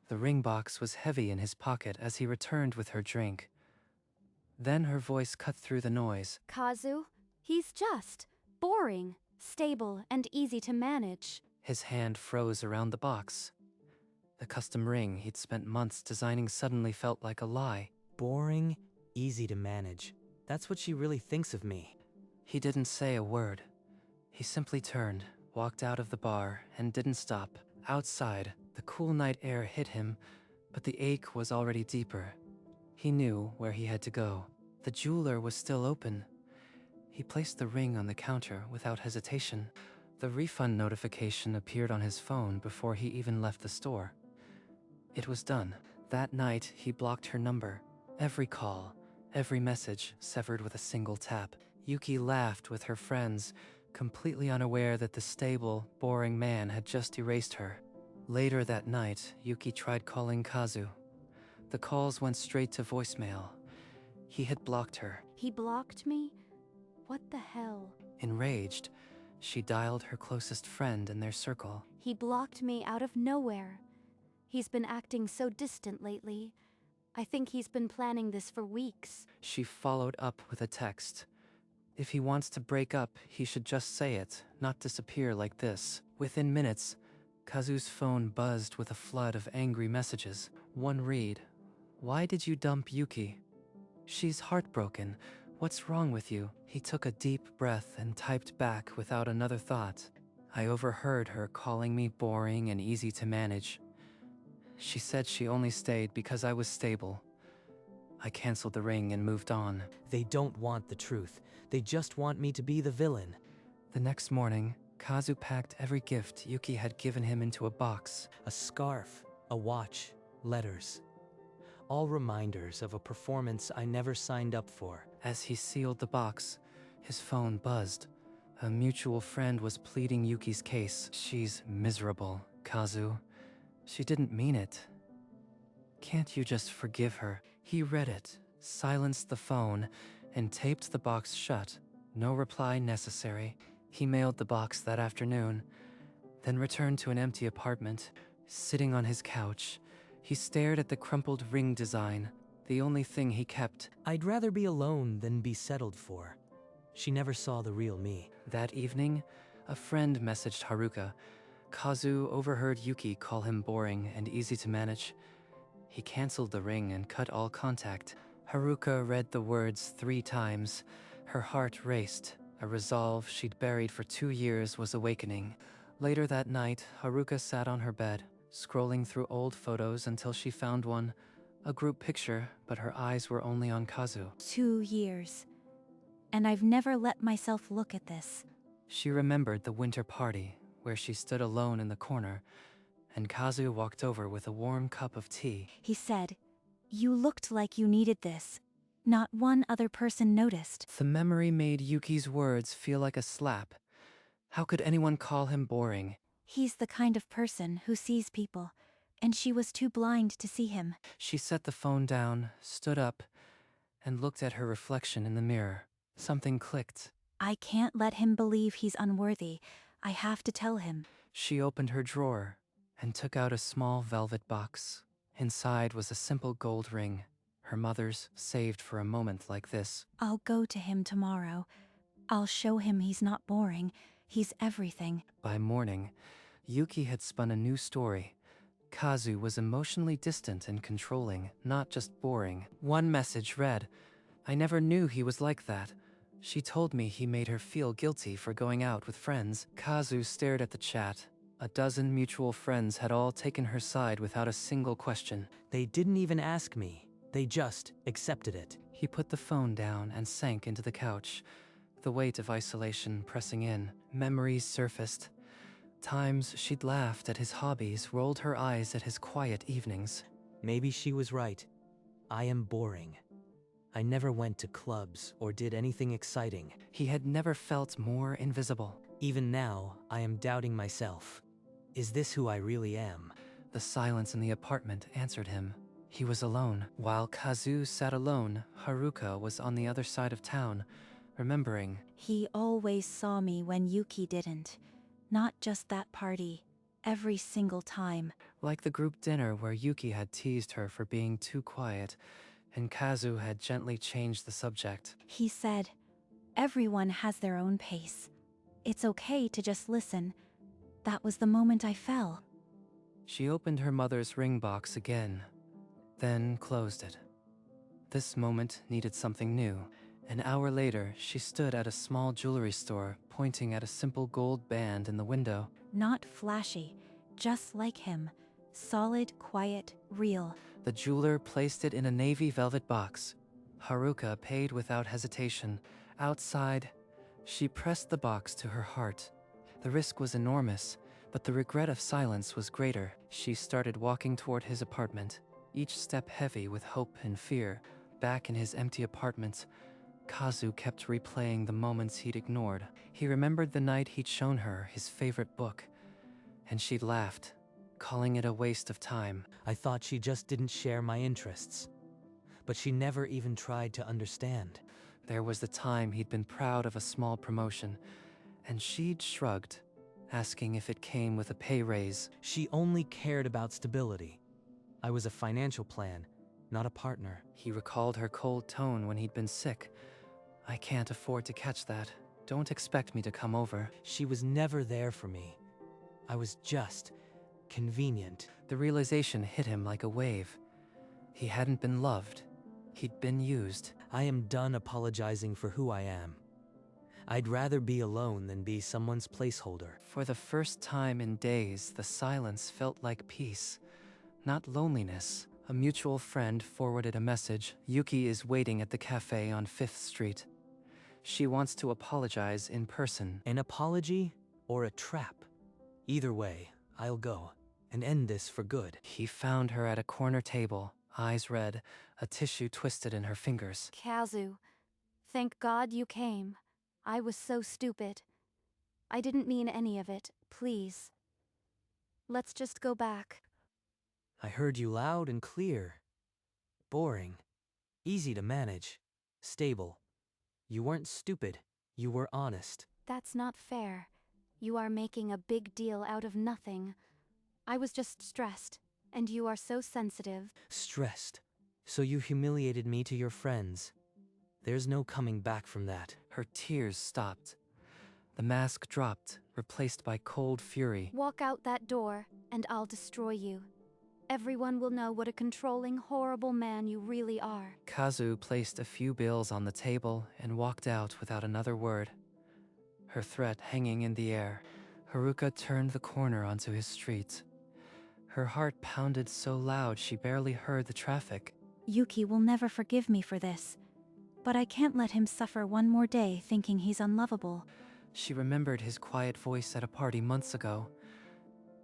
The ring box was heavy in his pocket as he returned with her drink. Then her voice cut through the noise. Kazu, he's just boring, stable, and easy to manage. His hand froze around the box. The custom ring he'd spent months designing suddenly felt like a lie. Boring, easy to manage. That's what she really thinks of me. He didn't say a word. He simply turned, walked out of the bar, and didn't stop. Outside, the cool night air hit him, but the ache was already deeper. He knew where he had to go. The jeweler was still open. He placed the ring on the counter without hesitation. The refund notification appeared on his phone before he even left the store. It was done. That night, he blocked her number. Every call, every message severed with a single tap. Yuki laughed with her friends, completely unaware that the stable, boring man had just erased her. Later that night, Yuki tried calling Kazu. The calls went straight to voicemail. He had blocked her. He blocked me? What the hell? Enraged, she dialed her closest friend in their circle. He blocked me out of nowhere. He's been acting so distant lately. I think he's been planning this for weeks. She followed up with a text. If he wants to break up, he should just say it, not disappear like this. Within minutes, Kazu's phone buzzed with a flood of angry messages. One read, "Why did you dump Yuki? She's heartbroken. What's wrong with you?" He took a deep breath and typed back without another thought. "I overheard her calling me boring and easy to manage. She said she only stayed because I was stable. I canceled the ring and moved on." They don't want the truth. They just want me to be the villain. The next morning, Kazu packed every gift Yuki had given him into a box. A scarf, a watch, letters. All reminders of a performance I never signed up for. As he sealed the box, his phone buzzed. A mutual friend was pleading Yuki's case. "She's miserable, Kazu. She didn't mean it. Can't you just forgive her?" He read it, silenced the phone, and taped the box shut. No reply necessary. He mailed the box that afternoon, then returned to an empty apartment. Sitting on his couch, he stared at the crumpled ring design, the only thing he kept. I'd rather be alone than be settled for. She never saw the real me. That evening, a friend messaged Haruka. Kazu overheard Yuki call him boring and easy to manage. He canceled the ring and cut all contact. Haruka read the words 3 times. Her heart raced. A resolve she'd buried for 2 years was awakening. Later that night, Haruka sat on her bed, scrolling through old photos until she found one. A group picture, but her eyes were only on Kazu. 2 years. And I've never let myself look at this. She remembered the winter party, where she stood alone in the corner, and Kazu walked over with a warm cup of tea. He said, "You looked like you needed this." Not one other person noticed. The memory made Yuki's words feel like a slap. How could anyone call him boring? He's the kind of person who sees people, and she was too blind to see him. She set the phone down, stood up, and looked at her reflection in the mirror. Something clicked. I can't let him believe he's unworthy. I have to tell him. She opened her drawer and took out a small velvet box. Inside was a simple gold ring, her mother's, saved for a moment like this. I'll go to him tomorrow. I'll show him he's not boring. He's everything. By morning, Yuki had spun a new story. Kazu was emotionally distant and controlling, not just boring. One message read, "I never knew he was like that. She told me he made her feel guilty for going out with friends." Kazu stared at the chat. A dozen mutual friends had all taken her side without a single question. They didn't even ask me. They just accepted it. He put the phone down and sank into the couch, the weight of isolation pressing in. Memories surfaced. Times she'd laughed at his hobbies, rolled her eyes at his quiet evenings. Maybe she was right. I am boring. I never went to clubs or did anything exciting. He had never felt more invisible. Even now, I am doubting myself. Is this who I really am? The silence in the apartment answered him. He was alone. While Kazu sat alone, Haruka was on the other side of town, remembering. He always saw me when Yuki didn't. Not just that party. every single time. Like the group dinner where Yuki had teased her for being too quiet, and Kazu had gently changed the subject. He said, everyone has their own pace. It's okay to just listen. That was the moment I fell. She opened her mother's ring box again, then closed it. This moment needed something new. An hour later, she stood at a small jewelry store, pointing at a simple gold band in the window. Not flashy, just like him. Solid, quiet, real. The jeweler placed it in a navy velvet box. Haruka paid without hesitation. Outside, she pressed the box to her heart. The risk was enormous, but the regret of silence was greater. She started walking toward his apartment, each step heavy with hope and fear. Back in his empty apartment, Kazu kept replaying the moments he'd ignored. He remembered the night he'd shown her his favorite book, and she'd laughed, calling it a waste of time. I thought she just didn't share my interests. But she never even tried to understand. There was the time he'd been proud of a small promotion, and she'd shrugged, asking if it came with a pay raise. She only cared about stability. I was a financial plan, not a partner. He recalled her cold tone when he'd been sick. I can't afford to catch that. Don't expect me to come over. She was never there for me. I was just convenient. The realization hit him like a wave. He hadn't been loved. He'd been used. I am done apologizing for who I am. I'd rather be alone than be someone's placeholder. For the first time in days, the silence felt like peace, not loneliness. A mutual friend forwarded a message. Yuki is waiting at the cafe on 5th Street. She wants to apologize in person. An apology or a trap? Either way, I'll go and end this for good. He found her at a corner table, eyes red, a tissue twisted in her fingers. Kazu, thank God you came. I was so stupid. I didn't mean any of it, please. Let's just go back. I heard you loud and clear. Boring. Easy to manage. Stable. You weren't stupid. You were honest. That's not fair. You are making a big deal out of nothing. I was just stressed, and you are so sensitive. Stressed. So you humiliated me to your friends. There's no coming back from that. Her tears stopped. The mask dropped, replaced by cold fury. Walk out that door, and I'll destroy you. Everyone will know what a controlling, horrible man you really are. Kazu placed a few bills on the table and walked out without another word, her threat hanging in the air. Haruka turned the corner onto his street. Her heart pounded so loud she barely heard the traffic. Yuki will never forgive me for this. But I can't let him suffer one more day thinking he's unlovable. She remembered his quiet voice at a party months ago.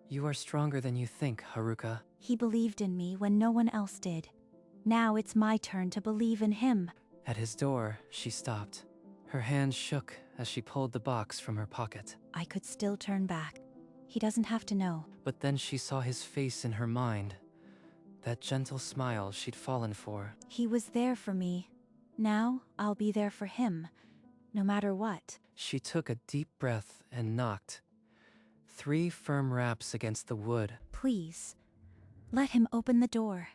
You are stronger than you think, Haruka. He believed in me when no one else did. Now it's my turn to believe in him. At his door, she stopped. Her hand shook as she pulled the box from her pocket. I could still turn back. He doesn't have to know. But then she saw his face in her mind. That gentle smile she'd fallen for. He was there for me. Now I'll be there for him, no matter what. She took a deep breath and knocked. 3 firm raps against the wood. Please, let him open the door.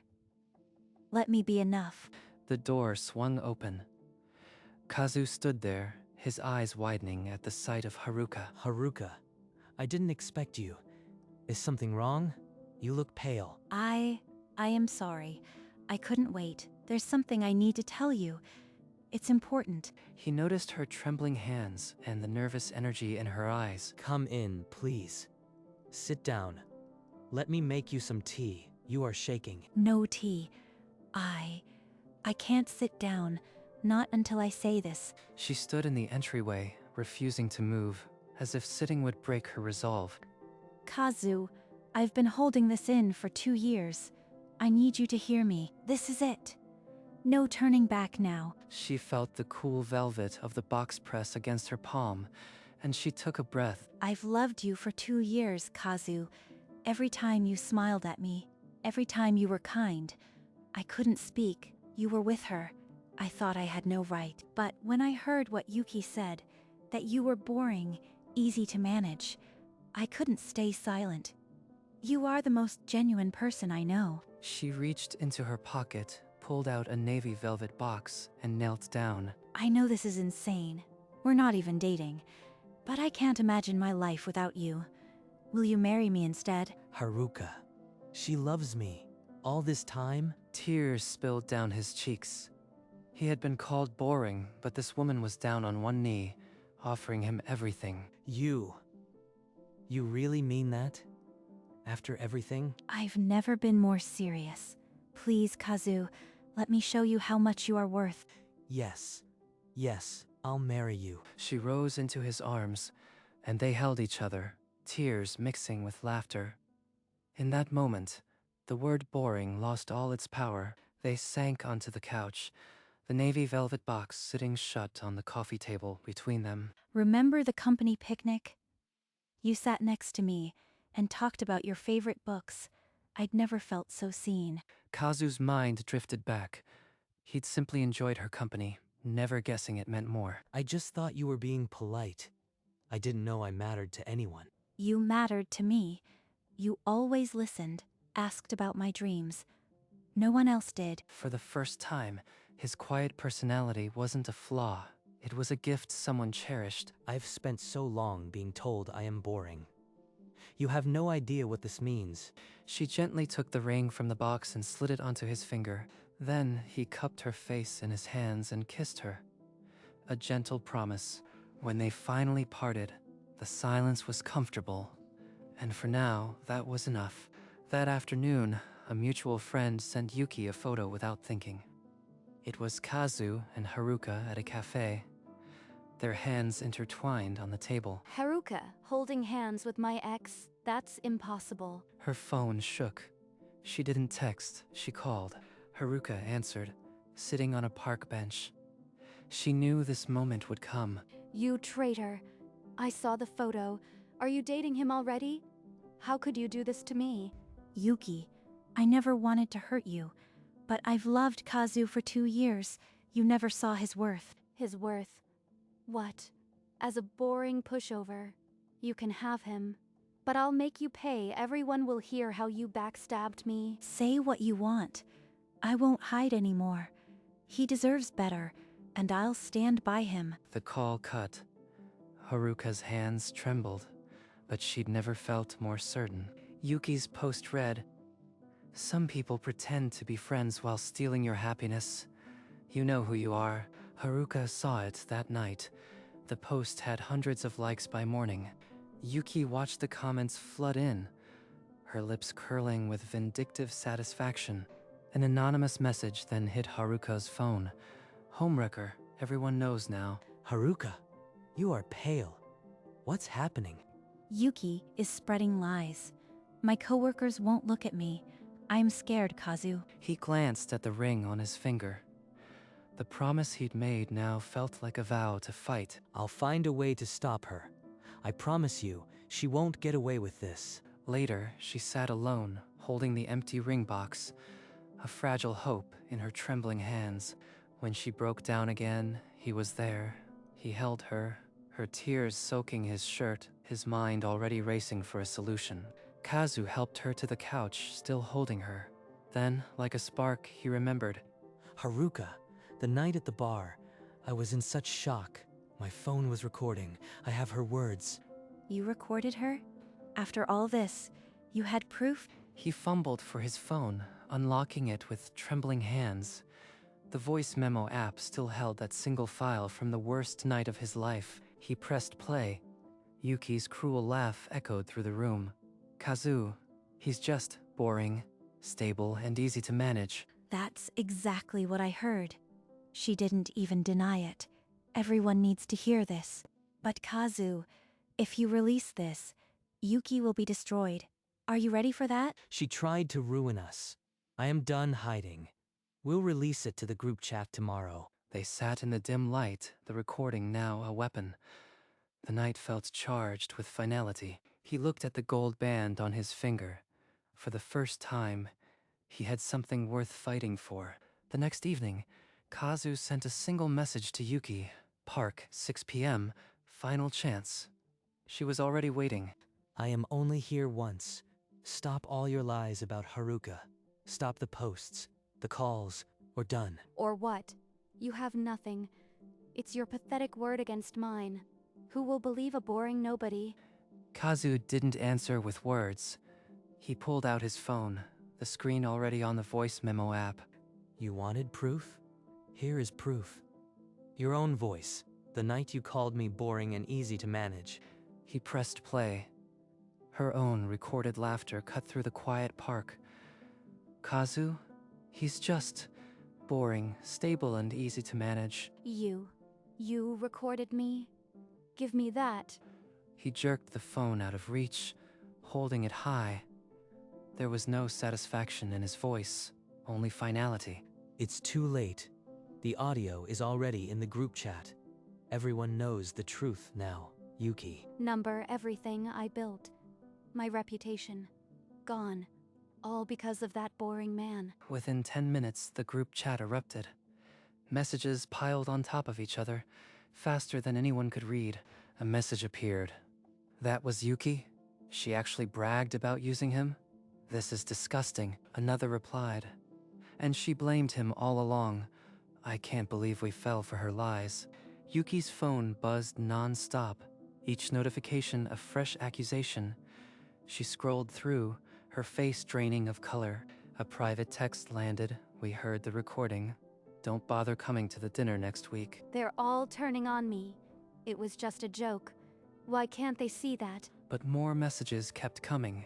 Let me be enough. The door swung open. Kazu stood there, his eyes widening at the sight of Haruka. Haruka, I didn't expect you. Is something wrong? You look pale. I am sorry. I couldn't wait. There's something I need to tell you. It's important. He noticed her trembling hands and the nervous energy in her eyes. Come in, please. Sit down. Let me make you some tea. You are shaking. No tea. I can't sit down. Not until I say this. She stood in the entryway, refusing to move, as if sitting would break her resolve. Kazu, I've been holding this in for 2 years. I need you to hear me. This is it. No turning back now. She felt the cool velvet of the box press against her palm, and she took a breath. I've loved you for 2 years, Kazu. Every time you smiled at me, every time you were kind. I couldn't speak. You were with her. I thought I had no right. But when I heard what Yuki said, that you were boring, easy to manage, I couldn't stay silent. You are the most genuine person I know. She reached into her pocket, pulled out a navy velvet box, and knelt down. I know this is insane. We're not even dating. But I can't imagine my life without you. Will you marry me instead? Haruka. She loves me. All this time? Tears spilled down his cheeks. He had been called boring, but this woman was down on one knee, offering him everything. You really mean that? After everything? I've never been more serious. Please, Kazu, let me show you how much you are worth. Yes. Yes, I'll marry you. She rose into his arms, and they held each other, tears mixing with laughter. In that moment, the word boring lost all its power. They sank onto the couch, the navy velvet box sitting shut on the coffee table between them. Remember the company picnic? You sat next to me and talked about your favorite books. I'd never felt so seen. Kazu's mind drifted back. He'd simply enjoyed her company, never guessing it meant more. I just thought you were being polite. I didn't know I mattered to anyone. You mattered to me. You always listened, asked about my dreams. No one else did. For the first time, his quiet personality wasn't a flaw. It was a gift someone cherished. I've spent so long being told I am boring. You have no idea what this means. She gently took the ring from the box and slid it onto his finger. Then he cupped her face in his hands and kissed her. A gentle promise. When they finally parted, the silence was comfortable. And for now, that was enough. That afternoon, a mutual friend sent Yuki a photo without thinking. It was Kazu and Haruka at a cafe, their hands intertwined on the table. Haruka, holding hands with my ex, that's impossible. Her phone shook. She didn't text, she called. Haruka answered, sitting on a park bench. She knew this moment would come. You traitor. I saw the photo. Are you dating him already? How could you do this to me? Yuki, I never wanted to hurt you, but I've loved Kazu for 2 years. You never saw his worth. His worth. What? As a boring pushover. You can have him. But I'll make you pay. Everyone will hear how you backstabbed me. Say what you want. I won't hide anymore. He deserves better, and I'll stand by him. The call cut. Haruka's hands trembled, but she'd never felt more certain. Yuki's post read, "Some people pretend to be friends while stealing your happiness. You know who you are." Haruka saw it that night. The post had hundreds of likes by morning. Yuki watched the comments flood in, her lips curling with vindictive satisfaction. An anonymous message then hit Haruka's phone. "Homewrecker, everyone knows now." Haruka, you are pale. What's happening? Yuki is spreading lies. My coworkers won't look at me. I'm scared, Kazu. He glanced at the ring on his finger. The promise he'd made now felt like a vow to fight. I'll find a way to stop her. I promise you, she won't get away with this. Later, she sat alone, holding the empty ring box, a fragile hope in her trembling hands. When she broke down again, he was there. He held her, her tears soaking his shirt, his mind already racing for a solution. Kazu helped her to the couch, still holding her. Then, like a spark, he remembered. Haruka, the night at the bar, I was in such shock. My phone was recording. I have her words. You recorded her? After all this, you had proof? He fumbled for his phone, unlocking it with trembling hands. The voice memo app still held that single file from the worst night of his life. He pressed play. Yuki's cruel laugh echoed through the room. "Kazu, he's just boring, stable, and easy to manage." That's exactly what I heard. She didn't even deny it. Everyone needs to hear this. But Kazu, if you release this, Yuki will be destroyed. Are you ready for that? She tried to ruin us. I am done hiding. We'll release it to the group chat tomorrow. They sat in the dim light, the recording now a weapon. The night felt charged with finality. He looked at the gold band on his finger. For the first time, he had something worth fighting for. The next evening, Kazu sent a single message to Yuki. "Park, 6 p.m., final chance." She was already waiting. I am only here once. Stop all your lies about Haruka. Stop the posts, the calls, or done. Or what? You have nothing. It's your pathetic word against mine. Who will believe a boring nobody? Kazu didn't answer with words. He pulled out his phone, the screen already on the voice memo app. You wanted proof? Here is proof. Your own voice, the night you called me boring and easy to manage. He pressed play. Her own recorded laughter cut through the quiet park. Kazu, he's just boring, stable, and easy to manage. You recorded me? Give me that. He jerked the phone out of reach, holding it high. There was no satisfaction in his voice, only finality. It's too late. The audio is already in the group chat. Everyone knows the truth now, Yuki. Number everything I built. My reputation. Gone. All because of that boring man. Within 10 minutes, the group chat erupted. Messages piled on top of each other, faster than anyone could read. A message appeared. That was Yuki? She actually bragged about using him? This is disgusting, another replied. And she blamed him all along. I can't believe we fell for her lies. Yuki's phone buzzed non-stop, each notification a fresh accusation. She scrolled through, her face draining of color. A private text landed. We heard the recording. Don't bother coming to the dinner next week. They're all turning on me. It was just a joke. Why can't they see that? But more messages kept coming,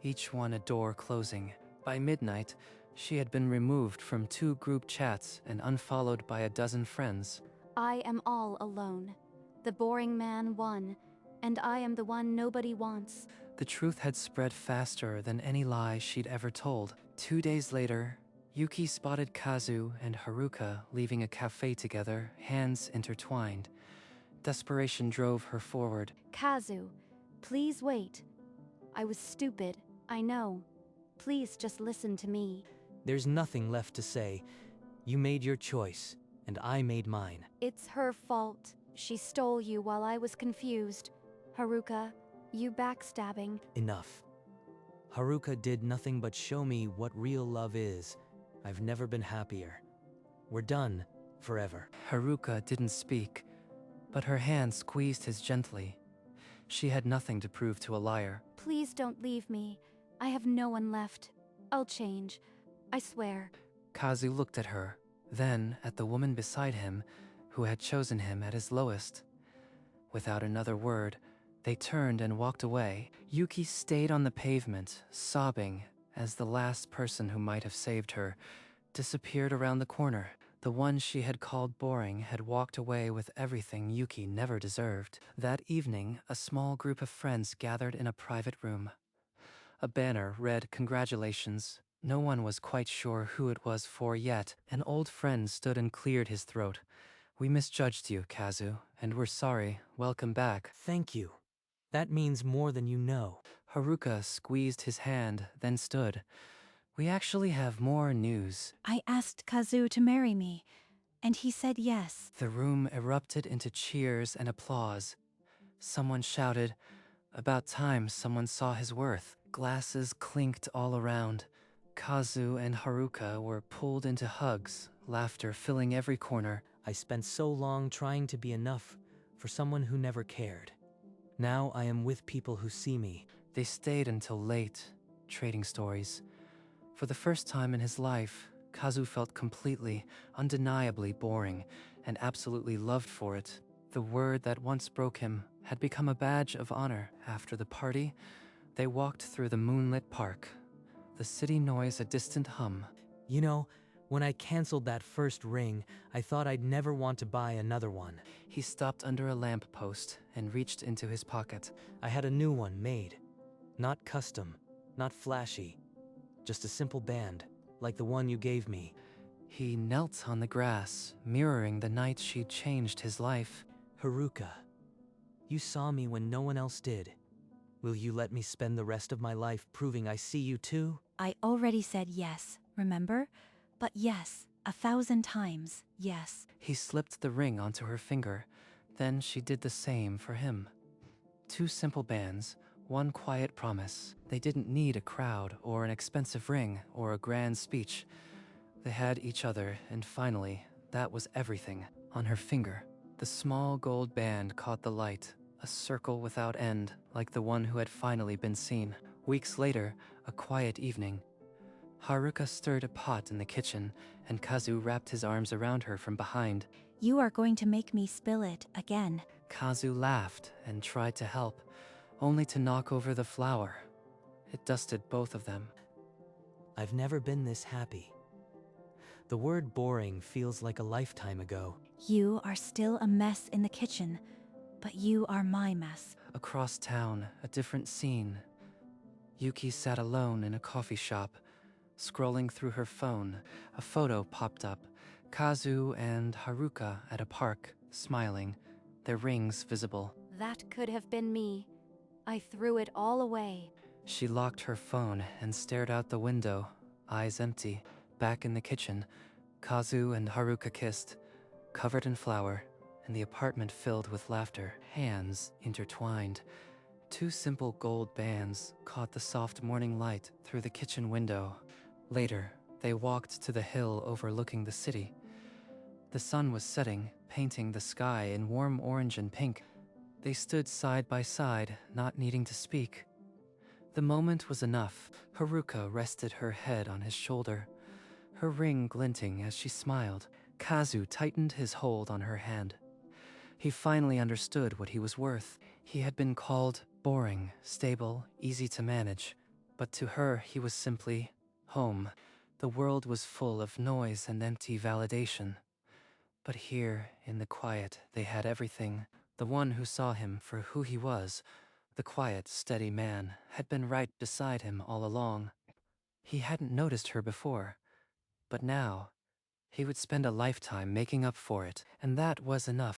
each one a door closing. By midnight, she had been removed from 2 group chats and unfollowed by a dozen friends. I am all alone. The boring man won, and I am the one nobody wants. The truth had spread faster than any lie she'd ever told. 2 days later, Yuki spotted Kazu and Haruka leaving a cafe together, hands intertwined. Desperation drove her forward. Kazu, please wait. I was stupid, I know. Please just listen to me. There's nothing left to say. You made your choice, and I made mine. It's her fault. She stole you while I was confused. Haruka, you backstabbing. Enough. Haruka did nothing but show me what real love is. I've never been happier. We're done, forever. Haruka didn't speak, but her hand squeezed his gently. She had nothing to prove to a liar. Please don't leave me. I have no one left. I'll change. I swear. Kazu looked at her, then at the woman beside him, who had chosen him at his lowest. Without another word, they turned and walked away. Yuki stayed on the pavement, sobbing, as the last person who might have saved her disappeared around the corner. The one she had called boring had walked away with everything Yuki never deserved. That evening, a small group of friends gathered in a private room. A banner read "Congratulations." No one was quite sure who it was for yet. An old friend stood and cleared his throat. We misjudged you, Kazu, and we're sorry. Welcome back. Thank you. That means more than you know. Haruka squeezed his hand, then stood. We actually have more news. I asked Kazu to marry me, and he said yes. The room erupted into cheers and applause. Someone shouted, "About time someone saw his worth." Glasses clinked all around. Kazu and Haruka were pulled into hugs, laughter filling every corner. I spent so long trying to be enough for someone who never cared. Now I am with people who see me. They stayed until late, trading stories. For the first time in his life, Kazu felt completely, undeniably boring, and absolutely loved for it. The word that once broke him had become a badge of honor. After the party, they walked through the moonlit park. The city noise a distant hum. You know, when I canceled that first ring, I thought I'd never want to buy another one. He stopped under a lamppost and reached into his pocket. I had a new one made. Not custom, not flashy. Just a simple band, like the one you gave me. He knelt on the grass, mirroring the night she'd changed his life. Haruka, you saw me when no one else did. Will you let me spend the rest of my life proving I see you too? I already said yes, remember? But yes, 1,000 times, yes. He slipped the ring onto her finger. Then she did the same for him. 2 simple bands, one quiet promise. They didn't need a crowd or an expensive ring or a grand speech. They had each other, and finally, that was everything. On her finger, the small gold band caught the light, a circle without end, like the one who had finally been seen. Weeks later, a quiet evening, Haruka stirred a pot in the kitchen, and Kazu wrapped his arms around her from behind. You are going to make me spill it again. Kazu laughed and tried to help, only to knock over the flour. It dusted both of them. I've never been this happy. The word boring feels like a lifetime ago. You are still a mess in the kitchen, but you are my mess. Across town, a different scene. Yuki sat alone in a coffee shop. Scrolling through her phone, a photo popped up. Kazu and Haruka at a park, smiling, their rings visible. That could have been me. I threw it all away. She locked her phone and stared out the window, eyes empty. Back in the kitchen, Kazu and Haruka kissed, covered in flour, and the apartment filled with laughter, hands intertwined. Two simple gold bands caught the soft morning light through the kitchen window. Later, they walked to the hill overlooking the city. The sun was setting, painting the sky in warm orange and pink. They stood side by side, not needing to speak. The moment was enough. Haruka rested her head on his shoulder, her ring glinting as she smiled. Kazu tightened his hold on her hand. He finally understood what he was worth. He had been called boring, stable, easy to manage, but to her he was simply home. The world was full of noise and empty validation. But here, in the quiet, they had everything. The one who saw him for who he was, the quiet, steady man, had been right beside him all along. He hadn't noticed her before, but now, he would spend a lifetime making up for it, and that was enough.